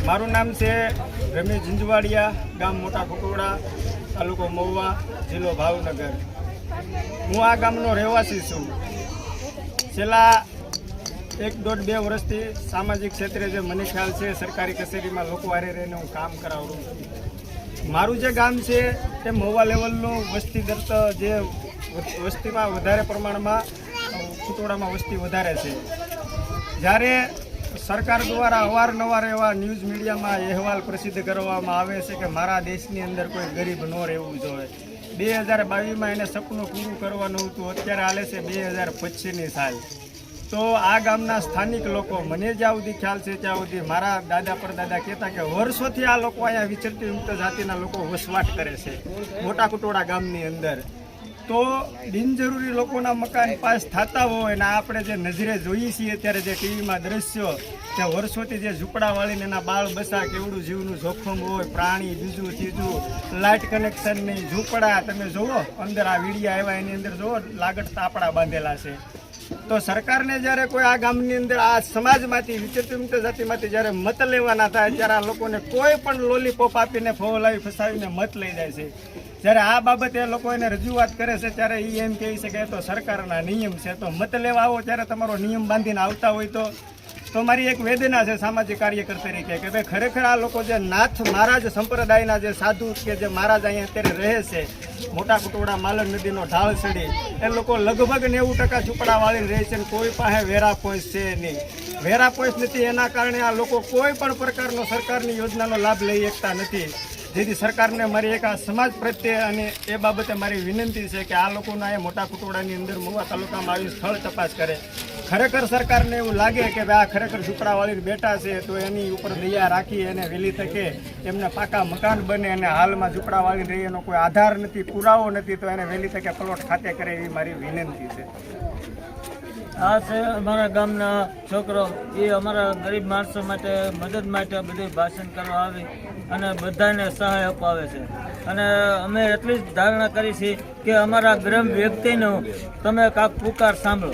મારું નામ છે રમેશ ઝીંઝવાડિયા, ગામ મોટા કુટોડા, તાલુકો મહુવા, જિલ્લો ભાવનગર। હું આ ગામનો રહેવાસી છું। છેલ્લા 1-1.5-2 વર્ષથી સામાજિક ક્ષેત્રે જે મને ખ્યાલ છે સરકારી કચેરીમાં લોકો હારે રહીને હું કામ કરાવું છું। મારું જે ગામ છે તે મહુવા લેવલનું વસ્તી દર જે વસ્તીમાં વધારે પ્રમાણમાં કુટોડામાં વસ્તી વધારે છે। જ્યારે સરકાર દ્વારા અવારનવાર એવા ન્યૂઝ મીડિયામાં અહેવાલ પ્રસિદ્ધ કરવામાં આવે છે કે મારા દેશની અંદર કોઈ ગરીબ ન રહેવું જોઈએ। 2022માં એને સપનું પૂરું કરવાનું હતું, અત્યારે હાલે છે 2025ની સાલ। તો આ ગામના સ્થાનિક લોકો, મને જ્યાં સુધી ખ્યાલ છે ત્યાં સુધી મારા દાદા પરદાદા કહેતા કે વર્ષોથી આ લોકો અહીંયા વિચરતી મુક્ત જાતિના લોકો વસવાટ કરે છે મોટા કુટોડા ગામની અંદર। તો બિનજરૂરી લોકોના મકાન પાસ થતા હોય અને આપણે જે નજરે જોઈએ છીએ ત્યારે જે ટીવીમાં દ્રશ્યો કે વર્ષોથી જે ઝૂંપડાવાળીને એના બાળ બસા કેવડું જીવનું જોખમ હોય, પ્રાણી બીજું ત્રીજું, લાઇટ કનેક્શન નહીં, ઝૂંપડા તમે જુઓ અંદર આ વીડિયા આવ્યા એની અંદર જુઓ લાગટ તાપડા બાંધેલા છે। તો સરકારને જ્યારે કોઈ આ ગામની અંદર આ સમાજમાંથી વિચરતી મુક્ત જાતિમાંથી જ્યારે મત લેવાના થાય ત્યારે આ લોકોને કોઈ પણ લોલીપોપ આપીને ફોલાવી ફસાવીને મત લઈ જાય છે। જ્યારે આ બાબતે એ લોકો એને રજૂઆત કરે છે ત્યારે એ એમ કહે છે કે તો સરકારના નિયમ છે, તો મત લેવા આવો ત્યારે તમારો નિયમ બાંધીને આવતા હોય તો મારી એક વેદના છે સામાજિક કાર્યકર તરીકે કે ભાઈ ખરેખર આ લોકો જે નાથ મહારાજ સંપ્રદાયના જે સાધુ કે જે મહારાજ અહીંયા અત્યારે રહે છે મોટા કુટોડા માલણ નદીનો ઢાળ ચડી, એ લોકો લગભગ 90% ઝૂંપડા વાળી રહે છે અને કોઈ પાસે વેરા પોઈસ છે નહીં। વેરા પોઈસ નથી, એના કારણે આ લોકો કોઈ પણ પ્રકારનો સરકારની યોજનાનો લાભ લઈ શકતા નથી। જેથી સરકારને મારી એક આ સમાજ પ્રત્યે અને એ બાબતે મારી વિનંતી છે કે આ લોકોના એ મોટા કુટોડાની અંદર મહુવા તાલુકામાં આવી સ્થળ તપાસ કરે। ખરેખર સરકારને એવું લાગે કે ભાઈ આ ખરેખર ઝૂંપડાવાળી બેઠા છે તો એની ઉપર દયા રાખી એને વહેલી તકે એમને પાકા મકાન બને અને હાલમાં ઝૂંપડાવાળી રહી એનો કોઈ આધાર નથી, પુરાવો નથી, તો એને વહેલી તકે પ્લોટ ખાતે કરે એવી મારી વિનંતી છે। આ છે અમારા ગામના છોકરો, એ અમારા ગરીબ માણસો માટે મદદ માટે બધું ભાષણ કરવા આવી અને બધાને સહાય અપાવે છે। અને અમે એટલી જ ધારણા કરી છે કે અમારા ગરીબ વ્યક્તિનું તમે કાંક પુકાર સાંભળો।